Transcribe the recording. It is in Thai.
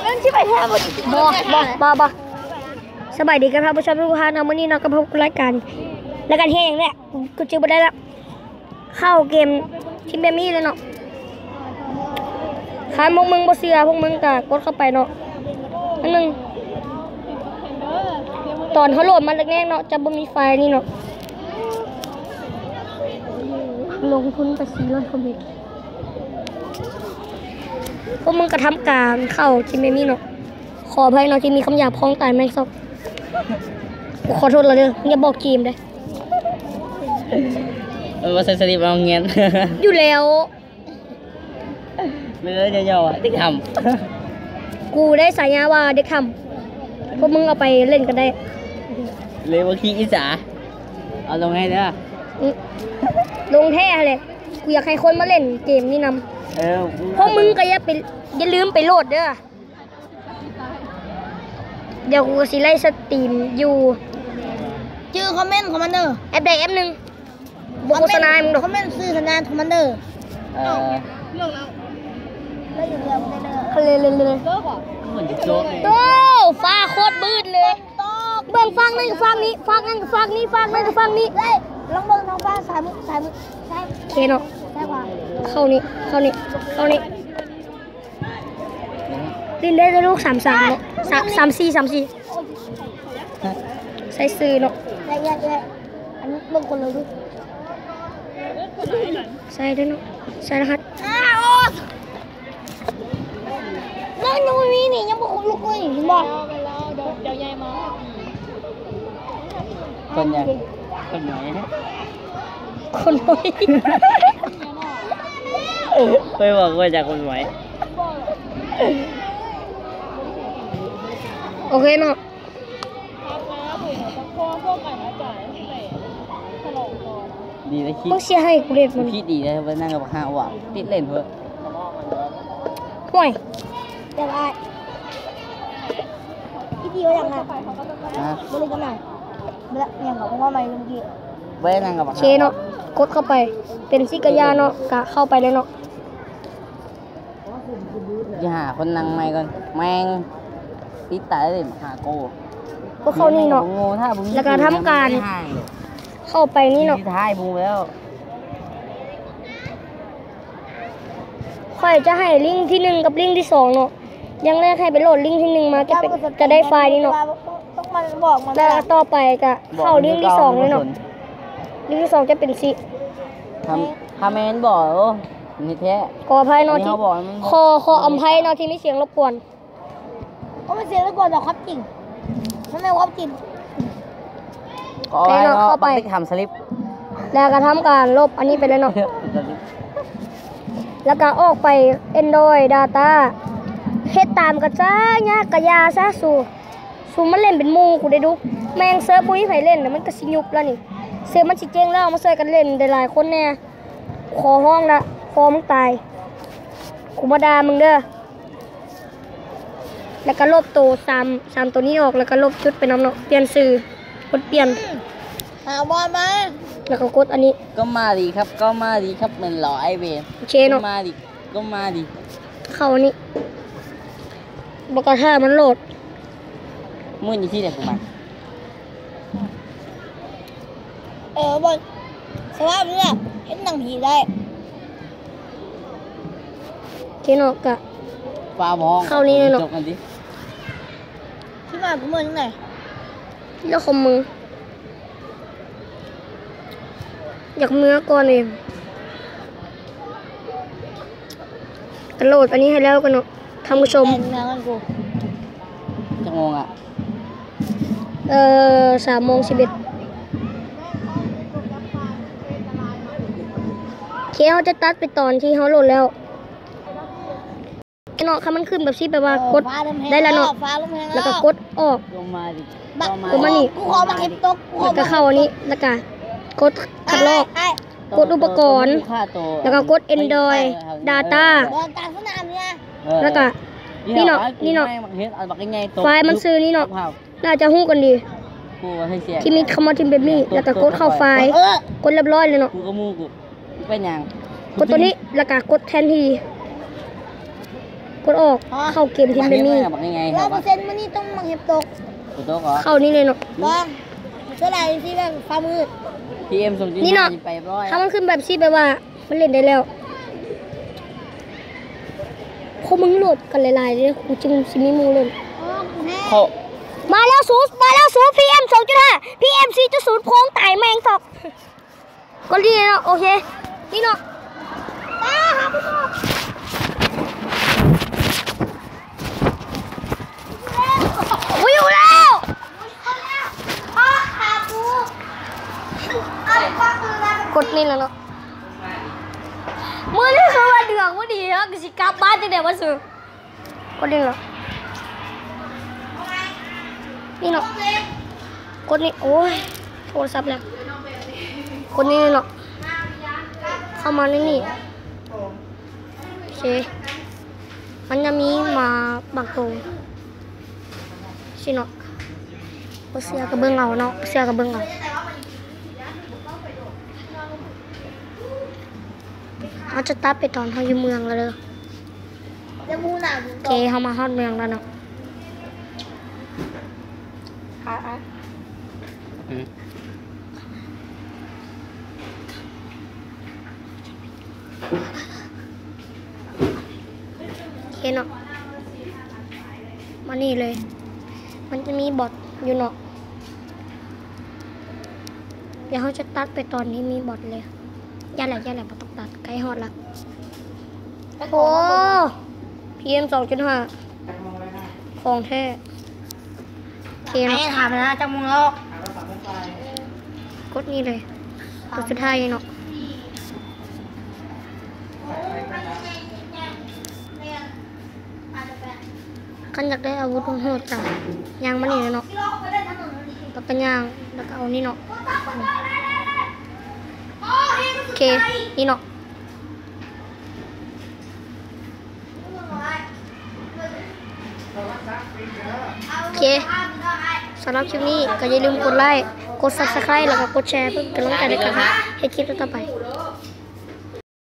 มันชิบไปแทบบ่สบายดีกันครับผู้ชมทุกท่านวันนี้เราก็พบกับรายการเฮงแหละกูจื้อมาได้แล้วเข้าเกมทีมเบมี่เลยเนาะขายพวกมึงบ่เสียพวกมึงก็กดเข้าไปเนาะอันนึงตอนเขาโหลดมาแรกๆเนาะจะบ่มีไฟนี่เนาะลงทุนไป400คอมเมนต์พวกมึงก็ทำการเข้าทีมเบมี่เนาะขออภัยเนาะที่มีคำหยาบพ้องตายแม่งซอกขอโทษเลยอย่าบอกจีมเลยว่าสลิปเอาเงี้ยอยู่แล้วไม่เลยเยอะๆเด็กทำกูได้สายยาว่าเด็กทำพวกมึงเอาไปเล่นกันได้เลยว่าขี้อิจฉาเอาลงให้เด้อลงแท้เลยกูอยากให้คนมาเล่นเกมนี้นำพวกมึงก็อย่าลืมไปโหลดเด้อเดี๋ยวกูสิไล่สตรีมอยู่ชื่อคอมเมนต์คอมมานเดอร์แอปใดแอปหนึ่งบุกโฆษณามึงดูคอมเมนต์ซื้อสัญญาณคอมมานเดอร์เรื่องแล้วอยู่เรือไม่ได้เลยเหมือนจะโจ๊กโอ้ฟ้าโคตรมืดเลยเบิ่งฟังนั่นกับฟังนี้ฟังนั่นกับฟังนี้ฟังนั่นกับฟังนี้ลองเบิ่งน้องฟ้าสายมือเคเนาะเข้านี่ลินได้ลูก33เนาะ34ใส่ซื้อเนาะอันนี้เบิ่งคนเลยดูใส่ด้วยเนาะใส่รหัสแล้วยังไม่มีนี่ยังบ่ลุกเลยเห็นบ่เดี๋ยวใหญ่มาคนใหญ่คนน้อยเคยบอกว่าจากคนไหวโอเคเนาะดีเลยคิดต้องเชียร์ให้กูเล่นมันคิดดีเลยว่านั่งกับข้าวว่ะติดเล่นเพื่อห่วยแต่ว่าพี่ดีว่าอย่างไรบริการไหนอย่างกับว่าไม่ลุงกี้เว้ยนั่งกับเชเนาะกดเข้าไปเป็นซิกายาเนาะกะเข้าไปเลยเนาะอย่าหาคนนั่งไม่ก่อนแมงติดตายเลยมาหาโก้ก็เข้านี่เนาะแล้วก็ทำการเข้าไปนี่เนาะท้ายบูแล้วค่อยจะให้ลิงก์ที่1กับลิงก์ที่2เนาะยังแรกให้ไปโหลดลิงก์ที่1มาจะได้ไฟล์นี้เนาะแล้วต่อไปก็เข้าลิงก์ที่2เลยเนาะลิงก์ที่2จะเป็นสิทำเมนบอกนี่แท้ขออภัยเนาะที่ขออภัยเนาะที่มีเสียงรบกวนก็ไม่เสียงรบกวนแต่ครับจริงไม่ครับจริงก็ให้เนาะเข้าไปทำสลิปแล้วก็ทำการลบอันนี้ไปเลยเนาะแล้วก็ออกไป Android Data เฮ็ดตามกระจ้ายากกระยาซะสู่มันเล่นเป็นมูกูได้ดูแมงเซิร์ฟบุ้ยไผเล่นแต่มันก็สิยุบแล้วนี่เซิร์ฟมันสิเจ๊งแล้วมาช่วยกันเล่นได้หลายคนแน่ขอห้องละคอมึงตายกูมาด่ามึงเด้อแล้วก็ลบตัว3ตัวนี้ออกแล้วก็ลบชุดไปน้ำเนาะเปลี่ยนสื่อกดเปลี่ยนหาบอลมาแล้วก็กดอันนี้ก็มาดีครับมันหล่อไอเวนเชเนาะก็มาดีเข้านี่บอกกระท่ามันโหลดมืออยู่ที่ไหนของมันบอลสภาพเนี่ยเห็นหนังผีได้เชเนาะกะฟ้ามองเข้านี่เลยเนาะที่บ้านกูมือที่ไหนแล้วคอมมืออยากเมื่อก่อนเองกระโดดอันนี้ให้แล้วกันเนาะท่านผู้ชมจะงงอ่ะ3:11เคเขาจะตัดไปตอนที่เขาโหลดแล้วเนาะค่ะมันขึ้นแบบซี่แปลว่ากดได้แล้วเนาะแล้วก็กดออกก็มานี่กูขอมาเก็บตกแล้วก็เข้าอันนี้แล้วก็กดคัดลอกกดอุปกรณ์แล้วก็กด Android Data แล้วก็นี่เนาะไฟล์มันซื้อนี่เนาะน่าจะฮู้กันดีที่มีคำว่าทีมแบบนี้แล้วก็กดเข้าไฟล์กดเรียบร้อยเลยเนาะกูก็มูกูเป็นยังกดตัวนี้แล้วก็กดแทนที่ กดออกเข้าเกมที่มันมี บักยังไง 100%มันนี่ต้องมาเห็บตก กูโต๊ะเหรอ เข้านี่เลยเนาะ บ้างเท่าไหร่ที่แบบฟ้ามืด PM ส่งจี นี่เนาะ ไปร้อย ถ้ามันขึ้นแบบชีแบบว่ามันเล่นได้แล้วพวกมึงโหลดกันหลายๆเลยกูจึงสิมีมูเล่น เขา มาแล้วสู PM 2.5 PM 4.0 โค้งไต่แมงตอกก็ดีเนาะโอเคนี่เนาะกูอยู่แล้วกดนี่แล้วเนาะมือนี่คือว่าเดือดว่าดีแล้วก็สิกลับบ้านจะเดี๋ยวมาซื้อกดนี่เนาะนี่เนาะกดนี่โอ้ยโทรศัพท์แล้วกดนี่เนาะเข้ามาในนี่โอเคมันจะมีมาบางตรงสิเนาะเสื้อกับเบิ้งเอาเนาะเสื้อกับเบิ้งเอาเขาจะตัดไปตอนเขาอยู่เมืองแล้วเลยโอเคเขามาฮอดเมืองแล้วเนาะโอเคเนาะมานี่เลยมันจะมีบอทอยู่เนาะเดี๋ยวเขาจะตัดไปตอนที่มีบอทเลยย่าแหละบ่ต้องตัดใกล้ฮอดละโอ้ PM 2.5 ของแท้โอเคเนาะ ถามนะจังมึงแล้ว กดนี่เลยตัวสุดท้ายเนาะขันอยากได้อาวุธโหดจ้ะยางมันนี่เลยเนาะแล้วก็ยางแล้วก็เอานี่เนาะโอเคนี่เนาะโอเคสำหรับคลิปนี้ก็อย่าลืมกดไลค์กด Subscribe แล้วก็กดแชร์เพื่อเป็นกำลังใจในการให้คลิปต่อไป